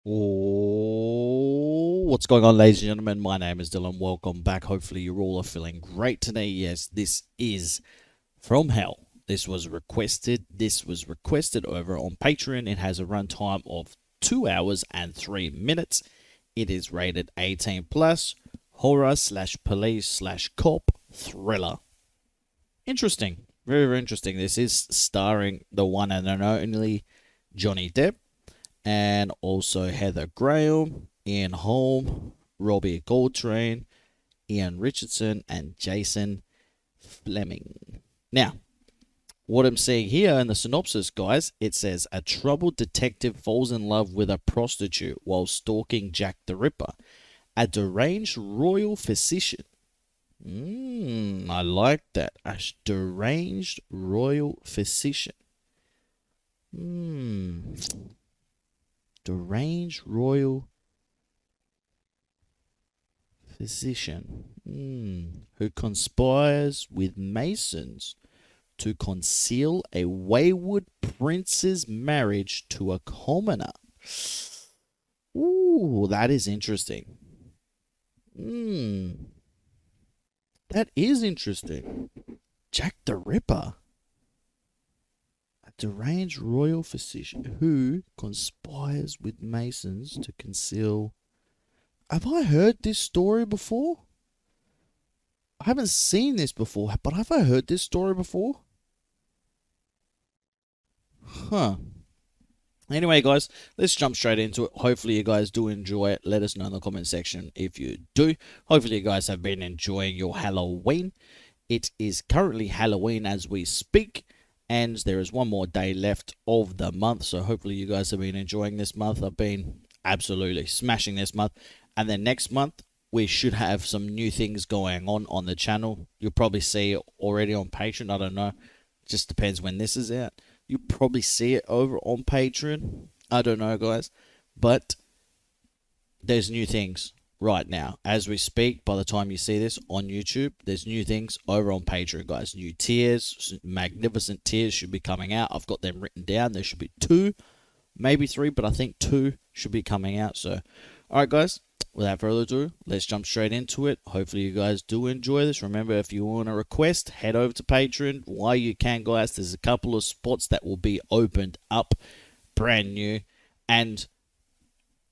Oh, what's going on, ladies and gentlemen? My name is Dylan. Welcome back. Hopefully, you all are feeling great today. Yes, this is From Hell. This was requested. Over on Patreon. It has a runtime of 2 hours and 3 minutes. It is rated 18 plus, horror / police / cop thriller. Interesting. Very, very interesting. This is starring the one and only Johnny Depp, and also Heather Graham, Ian Holm, Robbie Coltrane, Ian Richardson, and Jason Fleming. Now, what I'm seeing here in the synopsis, guys, it says a troubled detective falls in love with a prostitute while stalking Jack the Ripper, a deranged royal physician. I like that. A deranged royal physician. Deranged royal physician who conspires with Masons to conceal a wayward prince's marriage to a commoner. Ooh, that is interesting. That is interesting. Jack the Ripper. Deranged royal physician who conspires with Masons to conceal. Have I heard this story before? I haven't seen this before, but have I heard this story before? Anyway, guys, let's jump straight into it. Hopefully, you guys do enjoy it. Let us know in the comment section if you do. Hopefully, you guys have been enjoying your Halloween. It is currently Halloween as we speak, and there is one more day left of the month, so hopefully you guys have been enjoying this month. I've been absolutely smashing this month, and then next month we should have some new things going on the channel. You'll probably see it already on Patreon. I don't know, it just depends when this is out. You'll probably see it over on Patreon. I don't know, guys, but there's new things right now as we speak. By the time you see this on YouTube, there's new things over on Patreon, guys. New tiers, magnificent tiers should be coming out. I've got them written down. There should be 2, maybe 3, but I think 2 should be coming out. So, alright, guys, without further ado, let's jump straight into it. Hopefully you guys do enjoy this. Remember, if you want a request, head over to Patreon while you can, guys. There's a couple of spots that will be opened up brand new, and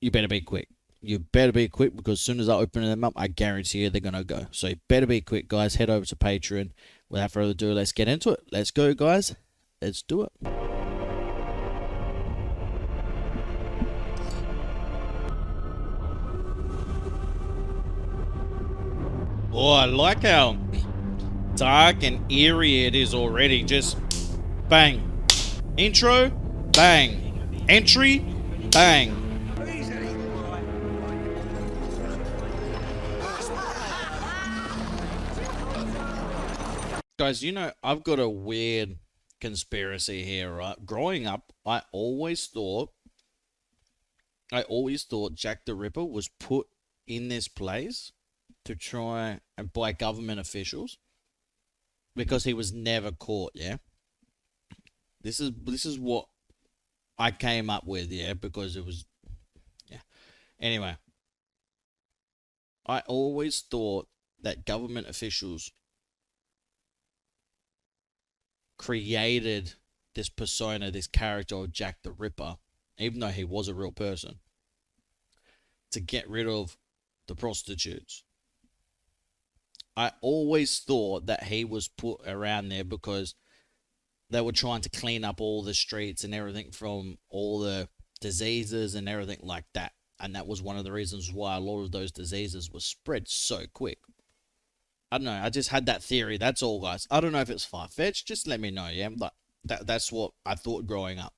you better be quick. You better be quick, because as soon as I open them up, I guarantee you they're going to go. So you better be quick, guys. Head over to Patreon. Without further ado, let's get into it. Let's go, guys. Let's do it. Oh, I like how dark and eerie it is already. Just bang. Intro, bang. Entry, bang. Guys, you know, I've got a weird conspiracy here, right? Growing up, I always thought Jack the Ripper was put in this place to try and by government officials because he was never caught, yeah? This is what I came up with, yeah, because it was, yeah. Anyway, I always thought that government officials created this persona, this character of Jack the Ripper, even though he was a real person, to get rid of the prostitutes. I always thought that he was put around there because they were trying to clean up all the streets and everything from all the diseases and everything like that. And that was one of the reasons why a lot of those diseases were spread so quick. I don't know. I just had that theory. That's all, guys. I don't know if it's far-fetched. Just let me know, yeah? Like, that's what I thought growing up.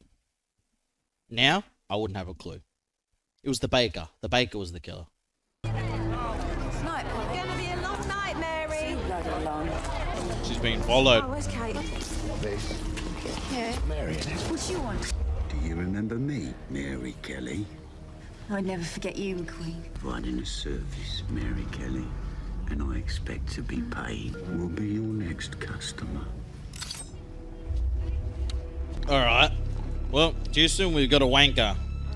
Now, I wouldn't have a clue. It was the baker. The baker was the killer. It's gonna be a long night, Mary. Bloody long. She's being followed. Oh, where's Kate? This. Yeah. Mary. What do you want? Do you remember me, Mary Kelly? I'd never forget you, McQueen. Providing a service, Mary Kelly, and I expect to be paid. Will be your next customer. Alright. Well, Houston, we've got a wanker.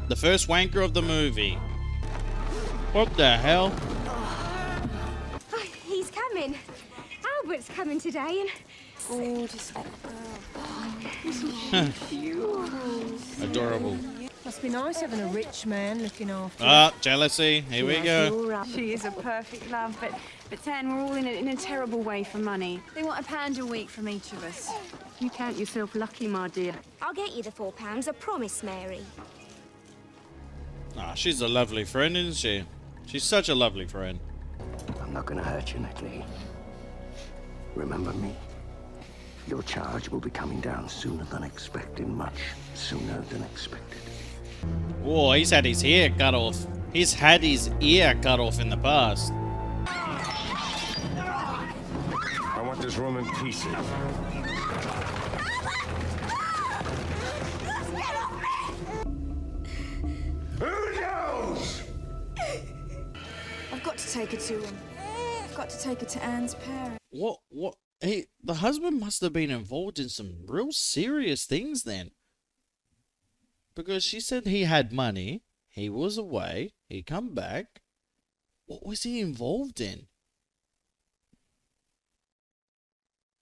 The first wanker of the movie. What the hell? Oh, he's coming. Albert's coming today, and Gorgeous little girl. Adorable. Must be nice having a rich man looking after you. Ah, jealousy. Here we go. You're right. She is a perfect love, but Tan, we're all in a terrible way for money. They want £1 a week from each of us. You count yourself lucky, my dear. I'll get you the £4, I promise, Mary. Ah, she's a lovely friend, isn't she? She's such a lovely friend. I'm not gonna hurt you, Natalie. Remember me? Your charge will be coming down sooner than expected, much sooner than expected. Oh, he's had his hair cut off. He's had his ear cut off in the past. I want this room in pieces. Who knows? I've got to take her to him. I've got to take her to Anne's parents. What? Hey, the husband must have been involved in some real serious things then. Because she said he had money, he was away, he come back. What was he involved in?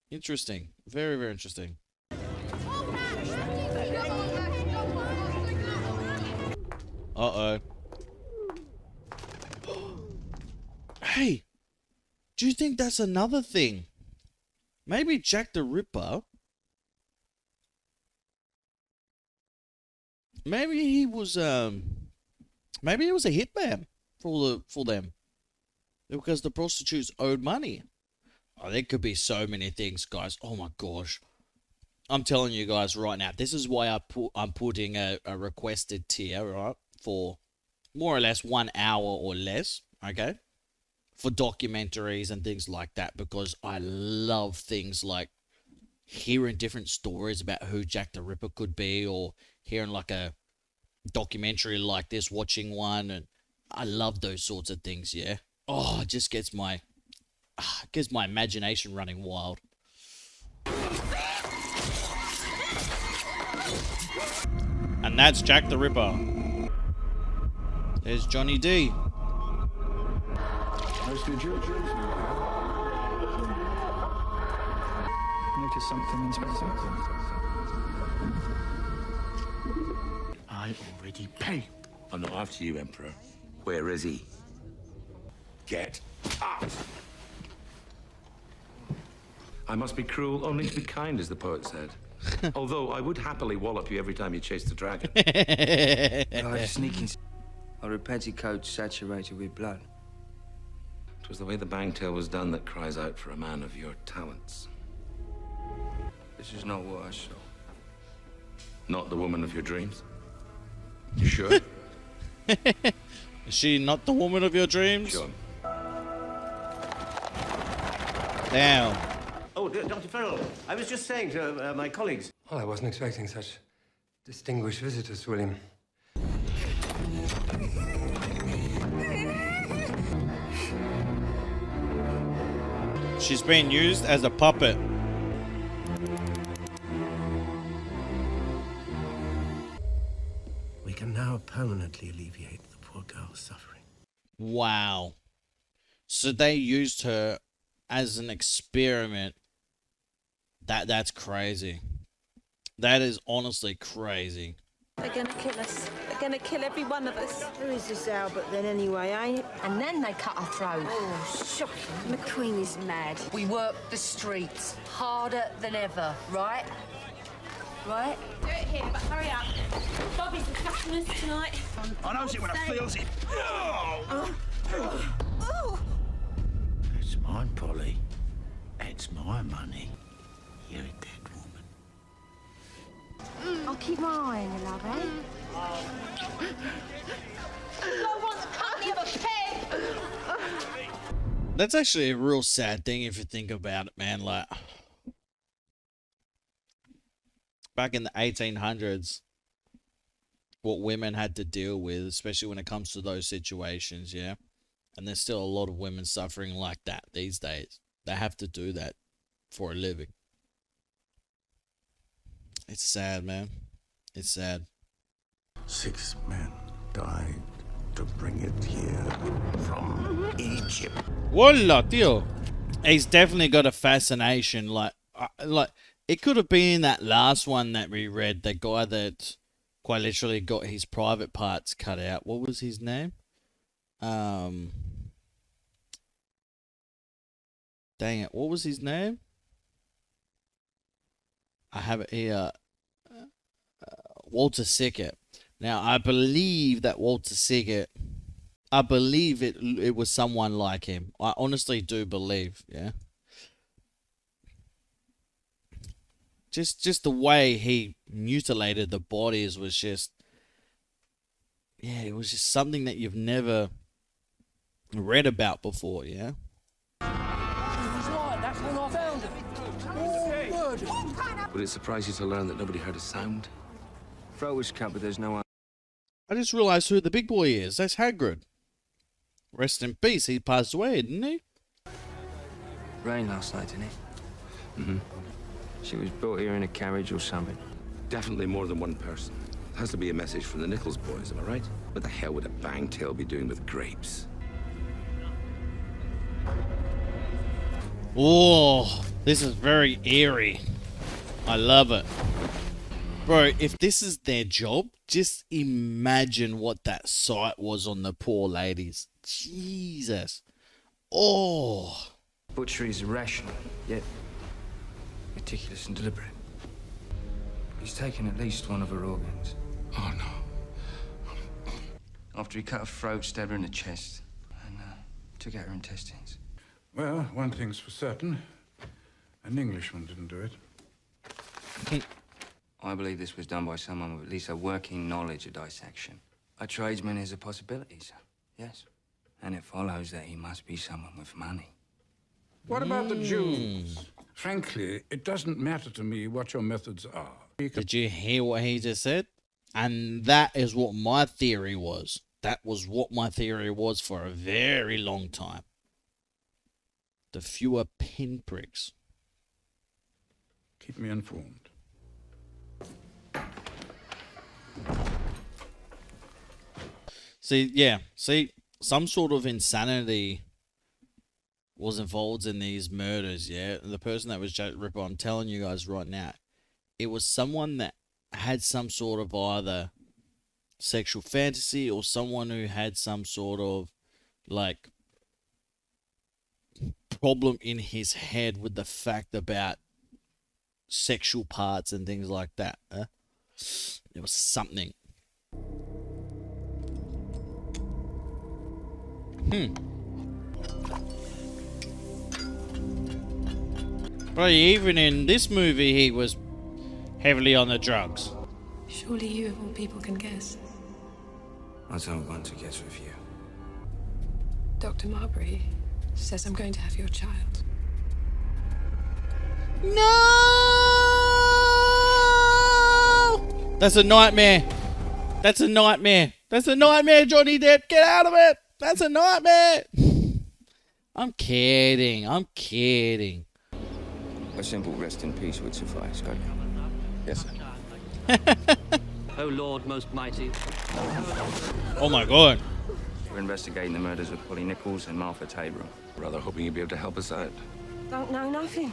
Interesting. Very, very interesting. Uh-oh. Hey, do you think that's another thing? Maybe Jack the Ripper, maybe he was a hitman for them because the prostitutes owed money. Oh, there could be so many things, guys. Oh my gosh. I'm telling you guys right now, this is why I'm putting a requested tier, right, for more or less 1 hour or less, okay? For documentaries and things like that, because I love things like hearing different stories about who Jack the Ripper could be, or hearing like a documentary like this, watching one, and I love those sorts of things, yeah. Oh, it just gets my imagination running wild. And that's Jack the Ripper. There's Johnny D. Notice something, Inspector? I already paid. I'm not after you, Emperor. Where is he? Get out! I must be cruel only to be kind, as the poet said. Although I would happily wallop you every time you chase the dragon. Large sneaking. Or a petticoat saturated with blood. It was the way the bangtail was done that cries out for a man of your talents. This is not what I saw. Not the woman of your dreams? You sure? Is she not the woman of your dreams? Sure. Damn. Oh, Dr. Farrell, I was just saying to my colleagues. Well, I wasn't expecting such distinguished visitors, William. She's being used as a puppet. We can now permanently alleviate the poor girl's suffering. Wow. So they used her as an experiment. That's crazy. That is honestly crazy. They're gonna kill us. They're gonna kill every one of us. Who is this Albert then anyway, eh? And then they cut her throat. Oh, shocking. McQueen is mad. We work the streets harder than ever, right? Right? Do it here, but hurry up. Bobby's with customers tonight. I knows it when I feels it. It's mine, Polly. It's my money. You're a dead woman. I'll keep my eye on you, love, eh? I want the company of a pig! That's actually a real sad thing if you think about it, man. Like, back in the 1800s, what women had to deal with, especially when it comes to those situations, yeah? And there's still a lot of women suffering like that these days. They have to do that for a living. It's sad, man. It's sad. 6 men died to bring it here from Egypt. Wallah, tío. He's definitely got a fascination. Like it could have been that last one that we read. The guy that quite literally got his private parts cut out. What was his name? Dang it. What was his name? I have it here. Walter Sickert. Now, I believe that Walter Sickert, I believe it was someone like him. I honestly do believe, yeah. Just the way he mutilated the bodies was just, yeah, it was just something that you've never read about before, yeah. That's when I found him. Would it surprise you to learn that nobody heard a sound? Throat was cut, but there's no... I just realised who the big boy is. That's Hagrid. Rest in peace. He passed away, didn't he? Rain last night, didn't it? Mm-hmm. She was brought here in a carriage or something. Definitely more than one person. It has to be a message from the Nichols boys, am I right? What the hell would a bangtail be doing with grapes? Oh, this is very eerie. I love it. Bro, if this is their job, just imagine what that sight was on the poor ladies. Jesus. Oh. Butchery is irrational, yet meticulous and deliberate. He's taken at least one of her organs. Oh, no. After he cut her throat, stabbed her in the chest, and took out her intestines. Well, one thing's for certain. An Englishman didn't do it. I believe this was done by someone with at least a working knowledge of dissection. A tradesman is a possibility, sir. Yes. And it follows that he must be someone with money. What about the Jews? Frankly, it doesn't matter to me what your methods are. Did you hear what he just said? And that is what my theory was. That was what my theory was for a very long time. The fewer pinpricks. Keep me informed. See, some sort of insanity was involved in these murders, yeah? The person that was Jack Ripper, I'm telling you guys right now, it was someone that had some sort of either sexual fantasy or someone who had some sort of, like, problem in his head with the fact about sexual parts and things like that. There was something. But even in this movie, he was heavily on the drugs. Surely you of all people can guess. I don't want to guess with you. Dr. Marbury says I'm going to have your child. No! That's a nightmare. That's a nightmare. That's a nightmare, Johnny Depp. Get out of it. That's a nightmare. I'm kidding. I'm kidding. A simple rest in peace would suffice, don't you? Yes, sir. O Lord most mighty. Oh my God. We're investigating the murders of Polly Nichols and Martha Tabor. Rather hoping you'd be able to help us out. Don't know nothing.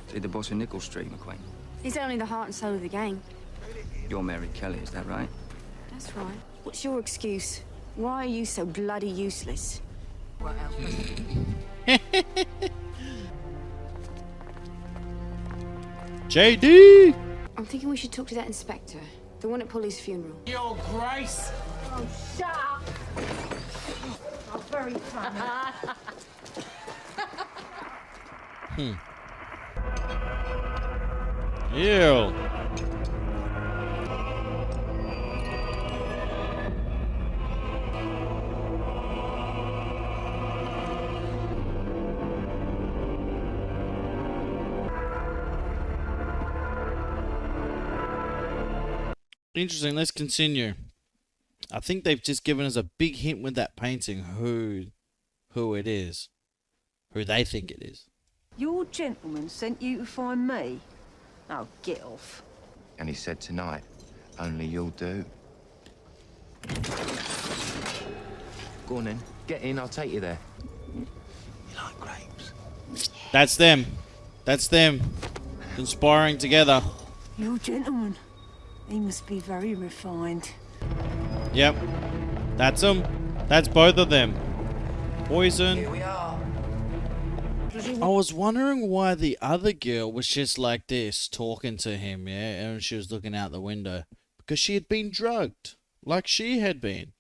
See the boss of Nichols Street, McQueen? He's only the heart and soul of the gang. You're Mary Kelly, is that right? That's right. What's your excuse? Why are you so bloody useless? What else? JD! I'm thinking we should talk to that inspector. The one at Polly's funeral. Your Grace! Oh, shut up! Oh, very funny. Ew. Interesting, let's continue. I think they've just given us a big hint with that painting who it is. Who they think it is. Your gentleman sent you to find me? Oh, get off. And he said tonight, only you'll do. Go on then. Get in, I'll take you there. That's them. That's them. Conspiring together. You gentlemen. He must be very refined. Yep. That's them. That's both of them. Poison. Here we are. I was wondering why the other girl was just like this, talking to him, yeah, and she was looking out the window. Because she had been drugged. Like she had been.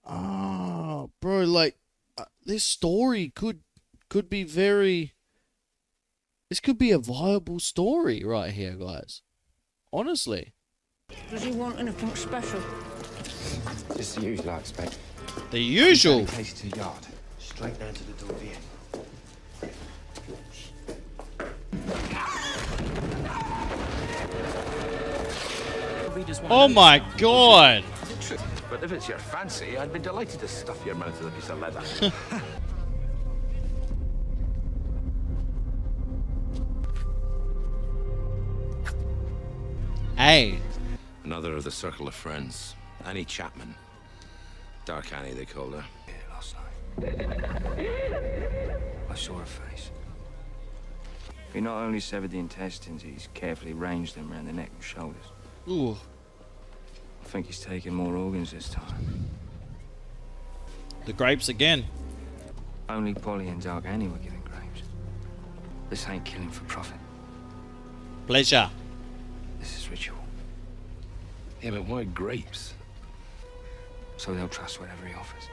Ah, bro, like, this story could be very... This could be a viable story right here, guys. Honestly. Does he want anything special? Just the usual, I expect. The usual? Place to yard. Straight down to the door here. Oh my god! But if it's your fancy, I'd be delighted to stuff your mouth with a piece of leather. Hey. Another of the circle of friends. Annie Chapman. Dark Annie, they called her. Yeah, last night. I saw her face. He not only severed the intestines, he's carefully arranged them around the neck and shoulders. Ooh. I think he's taking more organs this time. The grapes again. Only Polly and Dark Annie were given grapes. This ain't killing for profit. Pleasure. This is ritual. Yeah, but why grapes? So they'll trust whatever he offers.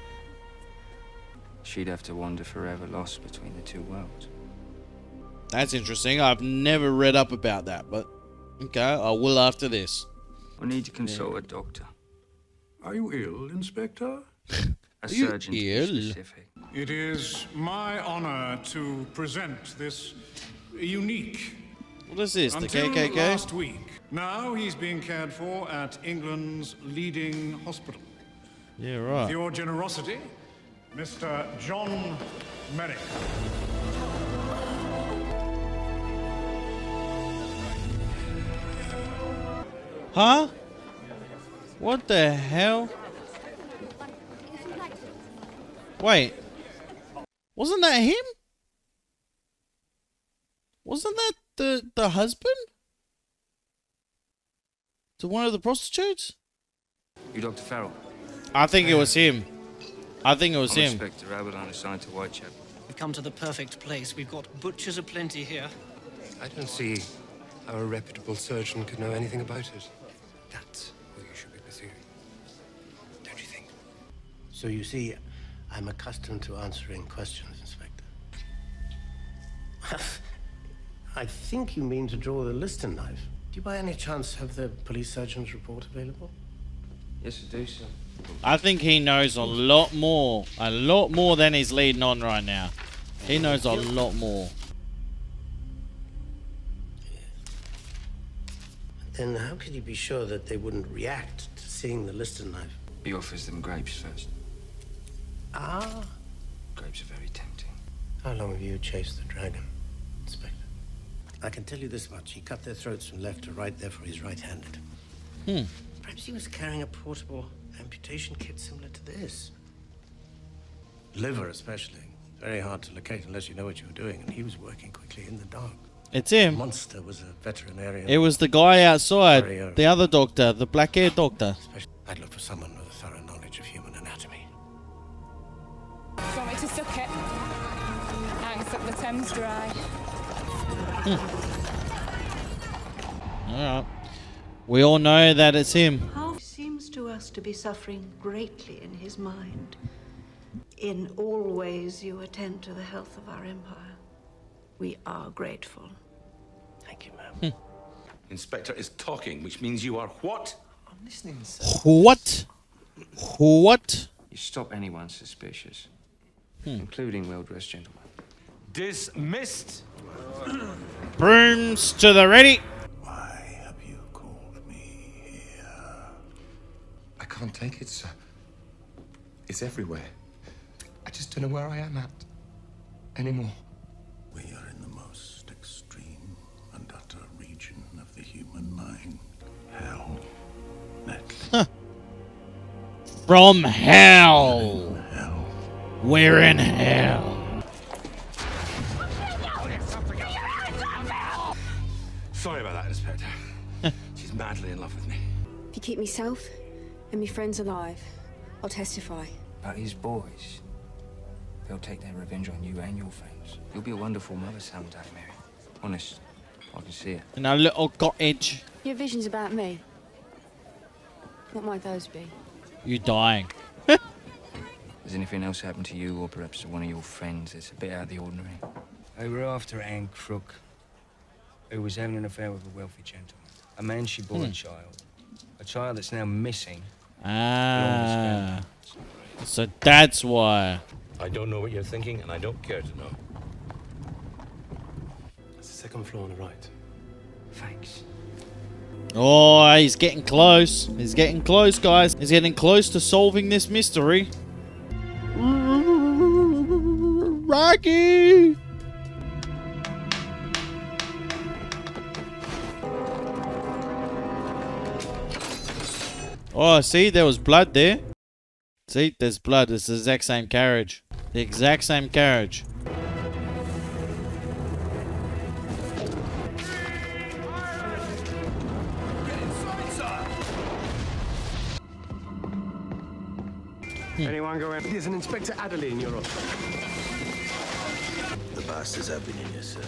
She'd have to wander forever lost between the two worlds. That's interesting. I've never read up about that, but okay, I will after this. I need to consult a doctor. Are you ill, Inspector? A surgeon to be specific. It is my honor to present this unique. What is this, the Until KKK? last week. Now he's being cared for at England's leading hospital. Yeah, With right. your generosity, Mr. John Merrick. Huh? What the hell? Wait. Wasn't that him? Wasn't that the husband? To one of the prostitutes? You Dr. Farrell? I think it was him. I think it was I'm him. Inspector Abberline assigned to Whitechapel. We've come to the perfect place. We've got butchers aplenty here. I don't see how a reputable surgeon could know anything about it. That's what you should be pursuing. Don't you think? So you see, I'm accustomed to answering questions, Inspector. I think you mean to draw the Liston knife. Do you by any chance have the police surgeon's report available? Yes, I do, sir. I think he knows a lot more than he's leading on right now. He knows a lot more. Then how could you be sure that they wouldn't react to seeing the Liston knife? He offers them grapes first. Ah. Grapes are very tempting. How long have you chased the dragon, Inspector? I can tell you this much. He cut their throats from left to right, therefore he's right-handed. Perhaps he was carrying a portable amputation kit similar to this. Liver, especially. Very hard to locate unless you know what you're doing, and he was working quickly in the dark. It's him. Monster was a veterinarian. It was the guy outside. The other doctor. The black-haired doctor. I'd look for someone with a thorough knowledge of human anatomy. Do you want me to suck it? Hang suck the Thames dry. Alright. We all know that it's him. How seems to us to be suffering greatly in his mind. In all ways you attend to the health of our empire. We are grateful. Thank you, ma'am. Inspector is talking, which means you are what? I'm listening, sir. What? What? You stop anyone suspicious, including well-dressed gentlemen. Dismissed. Brooms to the ready. Why have you called me here? I can't take it, sir. It's everywhere. I just don't know where I am at anymore. We are in the most extreme and utter region of the human mind. Hell. Natalie. from hell. We're in hell. Sorry about that, Inspector. She's madly in love with me. If you keep me safe and me friends alive, I'll testify. But these boys, they'll take their revenge on you and your friends. You'll be a wonderful mother someday, Mary. Honest, I can see it. In a little cottage. Your vision's about me. What might those be? You dying. Has anything else happened to you or perhaps to one of your friends that's a bit out of the ordinary? They were after Anne Crook, who was having an affair with a wealthy gentleman. A man she bore a child that's now missing. Ah. So that's why. I don't know what you're thinking, and I don't care to know. It's the second floor on the right. Thanks. Oh, he's getting close. He's getting close, guys. He's getting close to solving this mystery. Rocky! Oh, see, there was blood there. See, there's blood. It's the exact same carriage. The exact same carriage. Anyone go in? There's an Inspector Adderline in your office. The bastards have been in here, sir.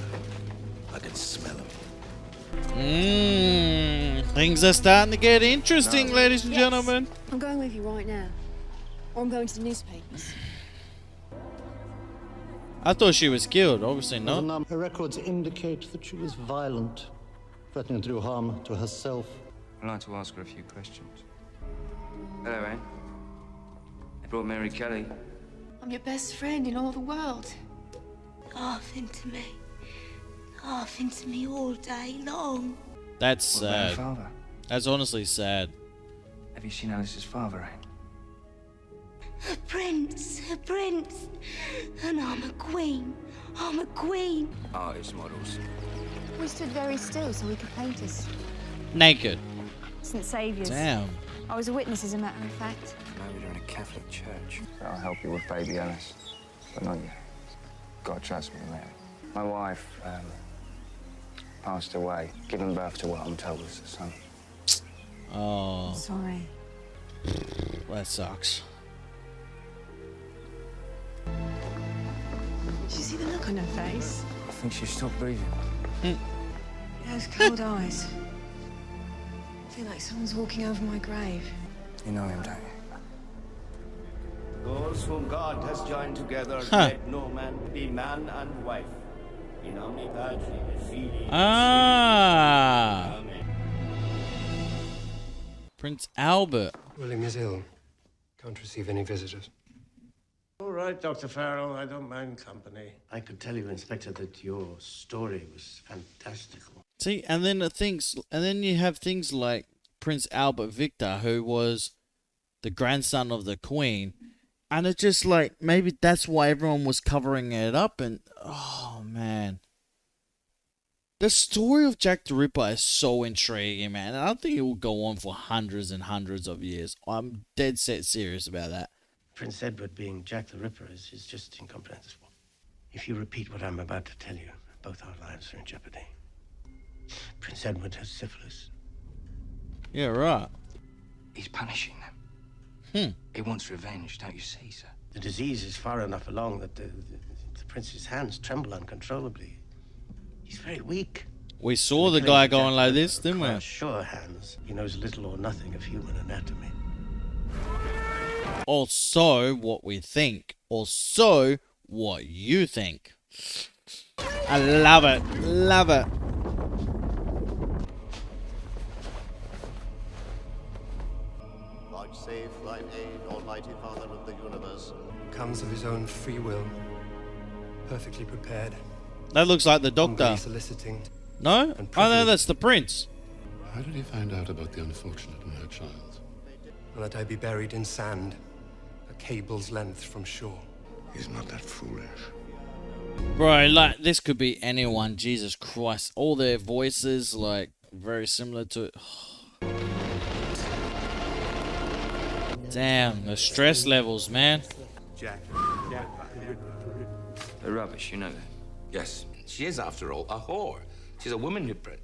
I can smell them. Things are starting to get interesting, ladies and gentlemen. I'm going with you right now. Or I'm going to the newspapers. I thought she was killed. Obviously not. Her records indicate that she was violent, threatening to do harm to herself. I'd like to ask her a few questions. Hello, Anne. I brought Mary Kelly. I'm your best friend in all the world. Laugh into me. Laugh into me all day long. That's What about her sad. father? That's honestly sad. Have you seen Alice's father, Anne? A prince, and I'm a queen. I'm a queen. Artist models. We stood very still so we could paint us. Naked. St. Saviour's. Damn. I was a witness, as a matter of fact. Married her in a Catholic church. I'll help you with baby Alice, but not you. God trust me, Mary. My wife passed away, giving birth to what I'm told was a son. Oh. Sorry. That sucks. Did you see the look on her face? I think she stopped breathing. Those cold eyes. I feel like someone's walking over my grave. You know him, don't you? Those whom God has joined together, let no man be man and wife. In omni patri fili. Ah. Amen. Prince Albert. William is ill. Can't receive any visitors. All right, Dr. Farrell, I don't mind company. I could tell you, Inspector, that your story was fantastical. See, and then you have things like Prince Albert Victor, who was the grandson of the Queen, and it's just like maybe that's why everyone was covering it up. And oh man, the story of Jack the Ripper is so intriguing, man. And I think it will go on for hundreds and hundreds of years. I'm dead set serious about that. Prince Edward being Jack the Ripper is just incomprehensible. If you repeat what I'm about to tell you, both our lives are in jeopardy. Prince Edward has syphilis. Yeah, right. He's punishing them. He wants revenge, don't you see, sir? The disease is far enough along that the prince's hands tremble uncontrollably. He's very weak. We saw the guy going like this, didn't we? Sure hands. He knows little or nothing of human anatomy. Also, what we think. Also, what you think. I love it. Love it. Vouchsafe thine aid, Almighty Father of the universe. Comes of his own free will. Perfectly prepared. That looks like the doctor. Humbly soliciting. No? Oh no, that's the prince. How did he find out about the unfortunate and her child? And that I be buried in sand, a cable's length from shore. He's not that foolish. Bro, like, this could be anyone. Jesus Christ. All their voices, like, very similar to... Damn, the stress levels, man. Jack. They're rubbish, you know that. Yes, she is, after all, a whore. She's a woman hypocrite.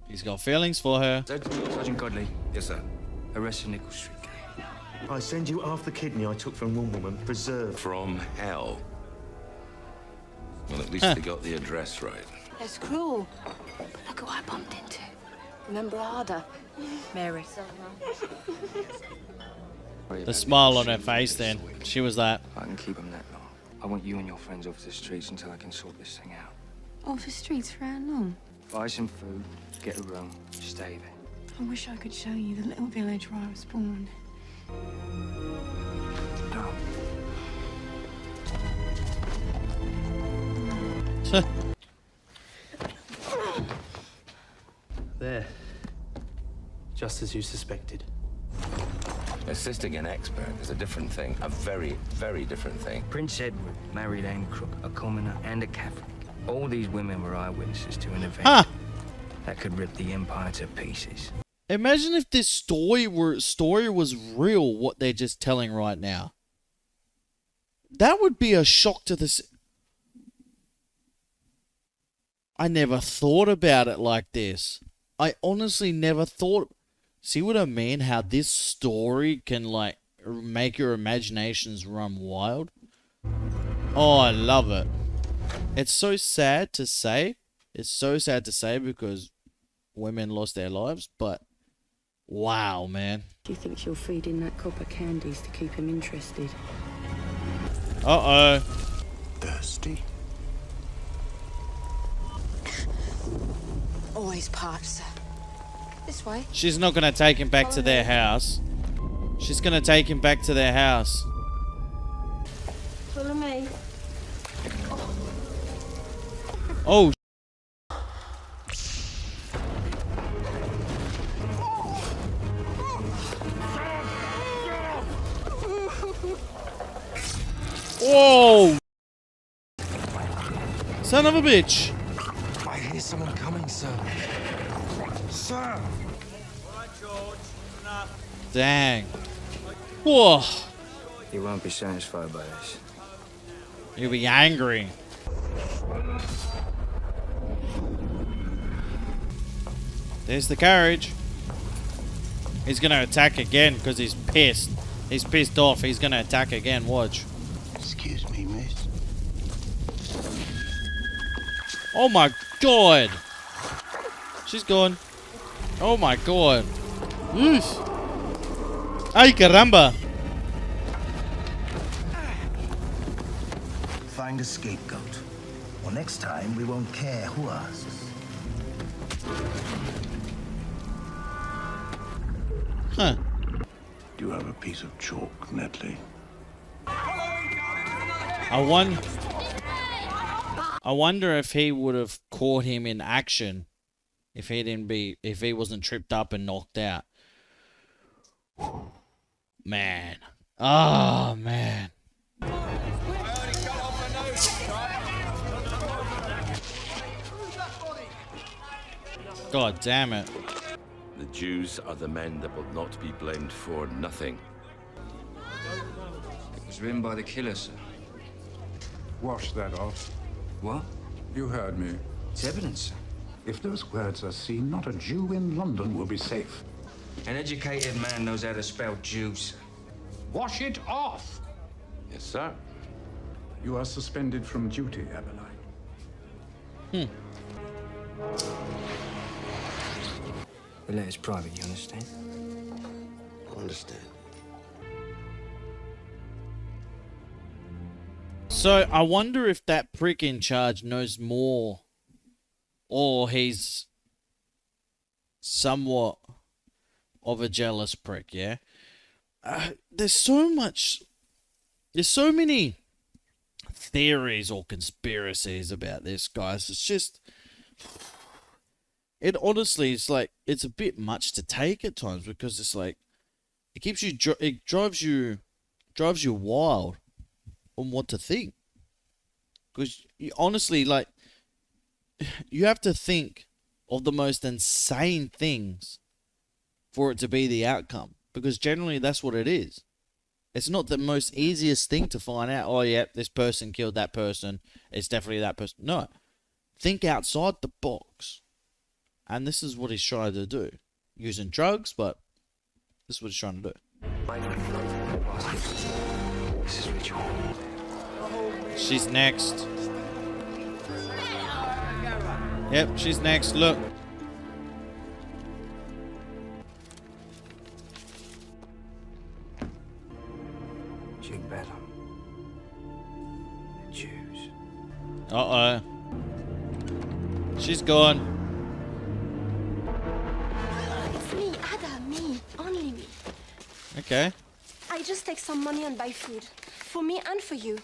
He's got feelings for her. Sergeant Godley. Yes, sir. Arrest the Nickel Street. I send you half the kidney I took from one woman, preserved. From hell. Well, at least they got the address right. That's cruel. But look who I bumped into. Remember Ada? Mary. The smile on her face then. She was that. I can keep them that long. I want you and your friends off the streets until I can sort this thing out. Off the streets for how long? Buy some food, get a room, stay there. I wish I could show you the little village where I was born. There. Just as you suspected. Assisting an expert is a different thing. A very, very different thing. Prince Edward married Anne Crook, a commoner and a Catholic. All these women were eyewitnesses to an event that could rip the empire to pieces. Imagine if this story was real, what they're just telling right now. That would be a shock to this. I never thought about it like this. I honestly never thought. See what I mean? How this story can, like, make your imaginations run wild? Oh, I love it. It's so sad to say. It's so sad to say because women lost their lives, but wow, man. Do you think she'll feed in that copper candies to keep him interested? Uh-oh. Thirsty? Always parched, sir. This way. She's not going to take him back to their house. She's going to take him back to their house. Follow me. Oh. Whoa. Son of a bitch. I hear someone coming, sir. Sir! Dang. Whoa. You won't be satisfied by this. You'll be angry. There's the carriage. He's gonna attack again because he's pissed. He's pissed off. He's gonna attack again. Watch. Excuse me, miss. Oh my god. She's gone. Oh my god. Oof. Ay caramba. Find a scapegoat. Well, next time we won't care who asks. Huh. Do you have a piece of chalk, Nedley? I wonder if he would have caught him in action if he wasn't tripped up and knocked out. Man. Oh man. God damn it. The Jews are the men that will not be blamed for nothing. It was written by the killer, sir. Wash that off. What? You heard me. It's evidence, sir. If those words are seen, not a Jew in London will be safe. An educated man knows how to spell Jews. Wash it off! Yes, sir. You are suspended from duty, Abberline. The letter's private, you understand? I understand. So I wonder if that prick in charge knows more, or he's somewhat of a jealous prick, yeah? There's so many theories or conspiracies about this, guys. It's just, it honestly, it's like, it's a bit much to take at times because it's like, it drives you wild on what to think. Because honestly, like, you have to think of the most insane things for it to be the outcome. Because generally that's what it is. It's not the most easiest thing to find out, oh yeah, this person killed that person, it's definitely that person. No. Think outside the box. And this is what he's trying to do. Using drugs, but this is what he's trying to do. She's next. Yep, she's next, look. Jig better. The Jews. Uh-oh. She's gone. It's me, Ada, me, only me. Okay. I just take some money and buy food. For me and for you.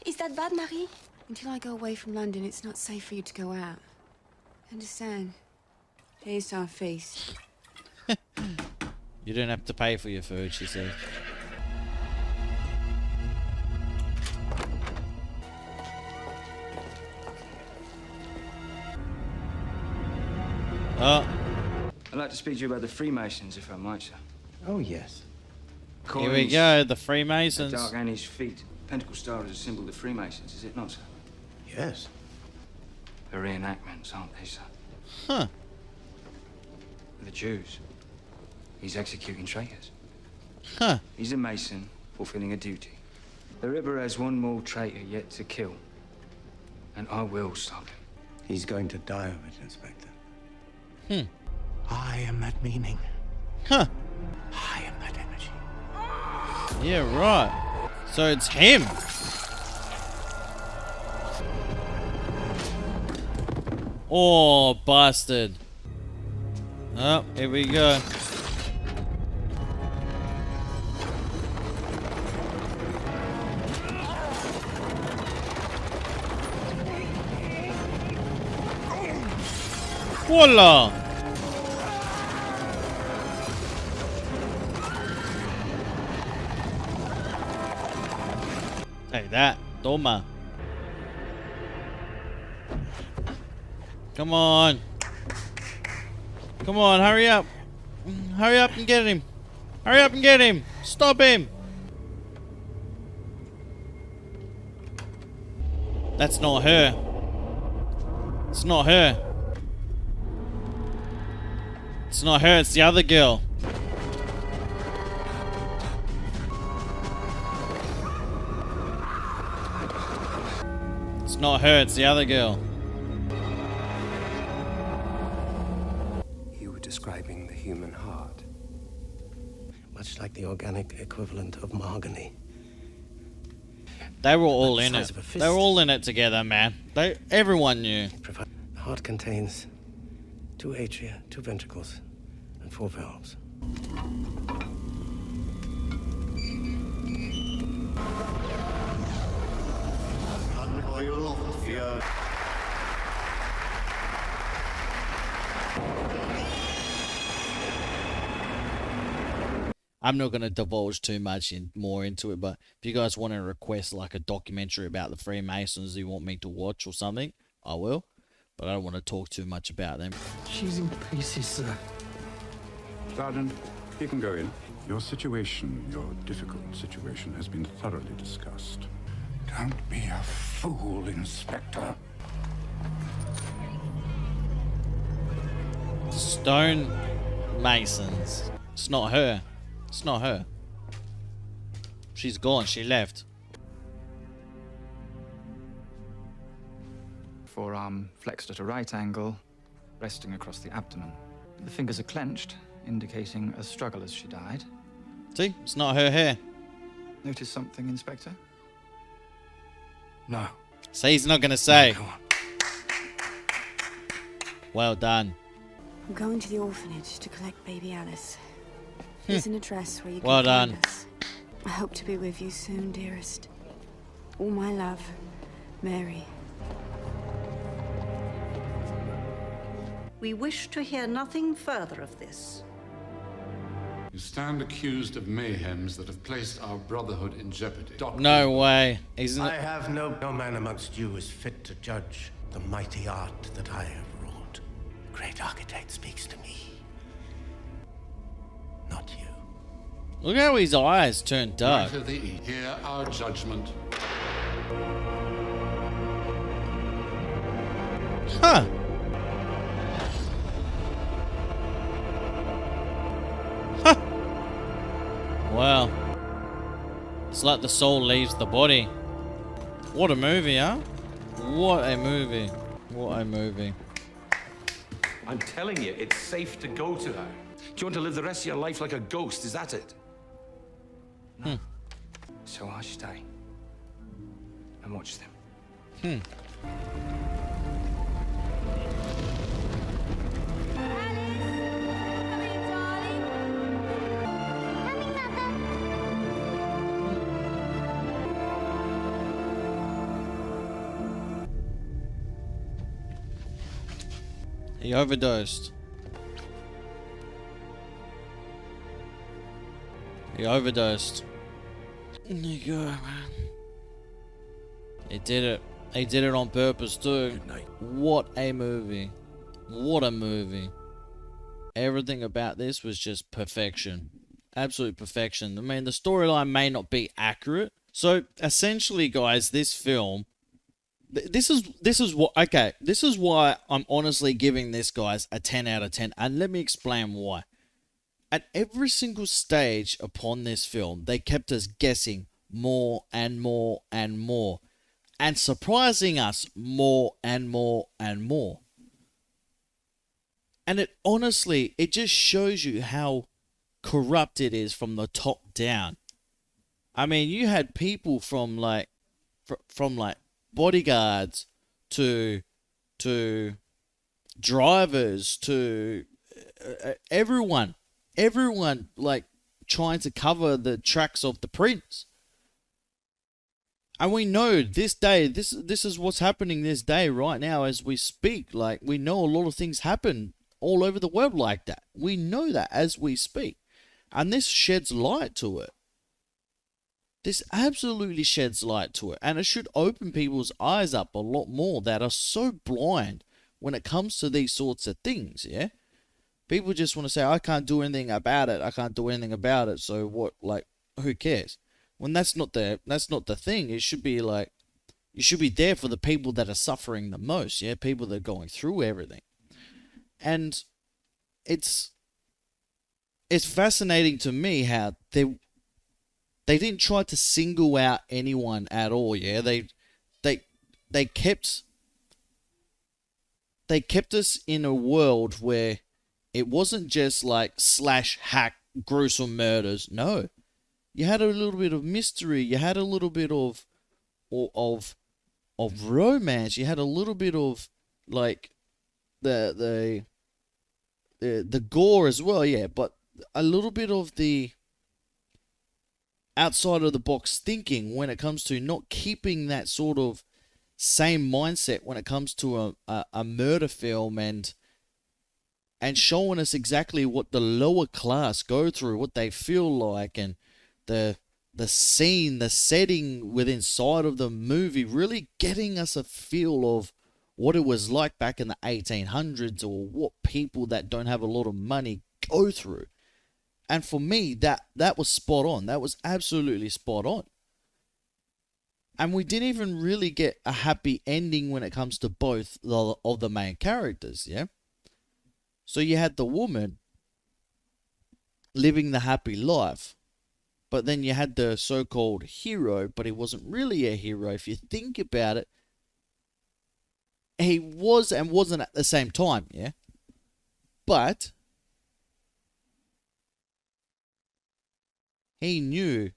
Is that bad, Marie? Until I go away from London, it's not safe for you to go out. Understand? Here's our feast. You don't have to pay for your food, she says. Oh. I'd like to speak to you about the Freemasons, if I might, sir. Oh, yes. Here we go, the Freemasons. The dark Annie's feet. Pentacle star is a symbol of the Freemasons, is it not, sir? Yes. They're reenactments, aren't they, sir? Huh. The Jews. He's executing traitors. Huh. He's a Mason, fulfilling a duty. The Ripper has one more traitor yet to kill. And I will stop him. He's going to die of it, Inspector. Hmm. I am that meaning. Huh. I am that energy. Yeah, right. So it's him. Oh, bastard. Oh, here we go. Voila! Take that, toma. Come on. Come on, hurry up. Hurry up and get him. Hurry up and get him. Stop him. That's not her. It's not her. It's not her, it's the other girl. It's not her, it's the other girl. You were describing the human heart. Much like the organic equivalent of mahogany. They were all in it. They were all in it together, man. Everyone knew. The heart contains 2 atria, 2 ventricles, and 4 valves. I'm not going to divulge too much more into it, but if you guys want to request like a documentary about the Freemasons you want me to watch or something, I will. But I don't want to talk too much about them. She's in pieces, sir. Sergeant, you can go in. Your situation, your difficult situation, has been thoroughly discussed. Don't be a fool, Inspector. Stone Masons. It's not her. It's not her. She's gone. She left. Forearm flexed at a right angle, resting across the abdomen. The fingers are clenched, indicating a struggle as she died. See? It's not her hair. Notice something, Inspector? No. See, he's not going to say. No, come on. Well done. I'm going to the orphanage to collect baby Alice. Here's an address where you can Well find done. us. I hope to be with you soon, dearest. All my love, Mary. We wish to hear nothing further of this. You stand accused of mayhems that have placed our brotherhood in jeopardy. No way. Isn't I it? have no man amongst you is fit to judge the mighty art that I have wrought. Great architect speaks to me. Not you. Look how his eyes turn dark. Right of thee, hear our judgment. Huh. Huh. Wow. It's like the soul leaves the body. What a movie, huh? What a movie. What a movie. I'm telling you, it's safe to go to her. Do you want to live the rest of your life like a ghost? Is that it? So I stay and watch them. He overdosed. He overdosed. There you go, man. He did it. He did it on purpose too. What a movie. What a movie. Everything about this was just perfection. Absolute perfection. I mean, the storyline may not be accurate. So essentially, guys, this film, this is why I'm honestly giving this, guys, a 10 out of 10. And let me explain why. At every single stage upon this film, they kept us guessing more and more and more, and surprising us more and more and more. And it honestly, it just shows you how corrupt it is from the top down. I mean, you had people from like bodyguards to drivers to everyone like trying to cover the tracks of the prince. And we know this day, this is what's happening this day right now as we speak. Like, we know a lot of things happen all over the world like that. We know that as we speak. And this sheds light to it. This absolutely sheds light to it. And it should open people's eyes up a lot more that are so blind when it comes to these sorts of things, yeah? People just want to say, I can't do anything about it. I can't do anything about it. So what, like, who cares? When that's not the thing. It should be like, you should be there for the people that are suffering the most, yeah? People that are going through everything. And it's fascinating to me how they didn't try to single out anyone at all, yeah? They kept us in a world where it wasn't just like slash hack gruesome murders. No. You had a little bit of mystery, you had a little bit of romance, you had a little bit of like the gore as well, yeah, but a little bit of the outside of the box thinking when it comes to not keeping that sort of same mindset when it comes to a murder film and showing us exactly what the lower class go through, what they feel like, and the scene, the setting within inside of the movie, really getting us a feel of what it was like back in the 1800s or what people that don't have a lot of money go through. And for me, that was spot on. That was absolutely spot on. And we didn't even really get a happy ending when it comes to both of the main characters, yeah? So you had the woman living the happy life, but then you had the so-called hero, but he wasn't really a hero. If you think about it, he was and wasn't at the same time, yeah? But he knew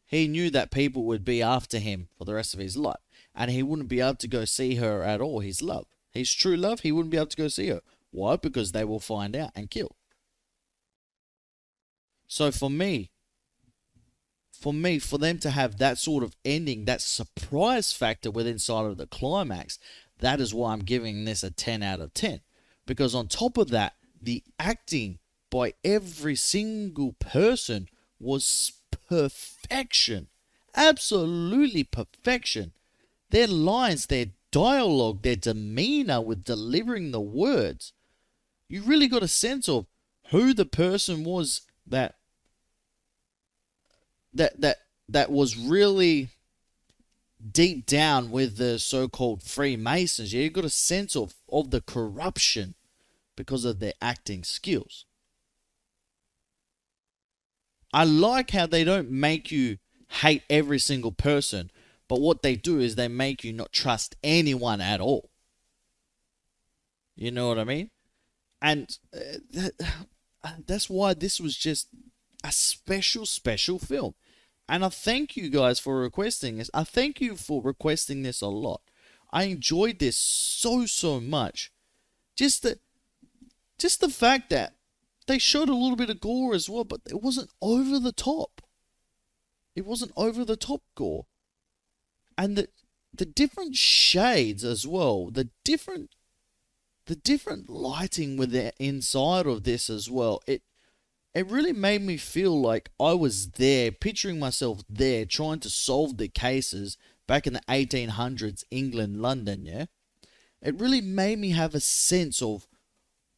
that people would be after him for the rest of his life, and he wouldn't be able to go see her at all, his love. His true love, he wouldn't be able to go see her. Why? Because they will find out and kill. So for them to have that sort of ending, that surprise factor within inside of the climax, that is why I'm giving this a 10 out of 10. Because on top of that, the acting by every single person was perfection. Absolutely perfection. Their lines, their dialogue, their demeanor with delivering the words. You really got a sense of who the person was that that was really deep down with the so-called Freemasons. Yeah, you got a sense of the corruption because of their acting skills. I like how they don't make you hate every single person, but what they do is they make you not trust anyone at all. You know what I mean? And that's why this was just a special film. And I thank you guys for requesting this. I thank you for requesting this a lot. I enjoyed this so much. Just the fact that they showed a little bit of gore as well, but it wasn't over the top. It wasn't over the top gore. And the different shades as well, the different lighting with the inside of this as well. It really made me feel like I was there, picturing myself there, trying to solve the cases back in the 1800s, England, London, yeah? It really made me have a sense of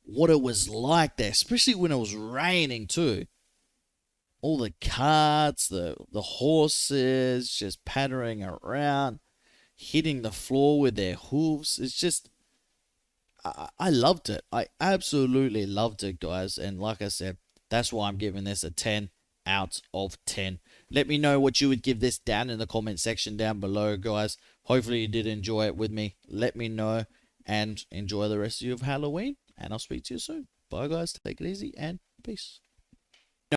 what it was like there, especially when it was raining too. All the carts, the horses just pattering around, hitting the floor with their hooves. It's just, I loved it. I absolutely loved it, guys. And like I said, that's why I'm giving this a 10 out of 10. Let me know what you would give this down in the comment section down below, guys. Hopefully you did enjoy it with me. Let me know and enjoy the rest of your Halloween. And I'll speak to you soon. Bye, guys. Take it easy and peace.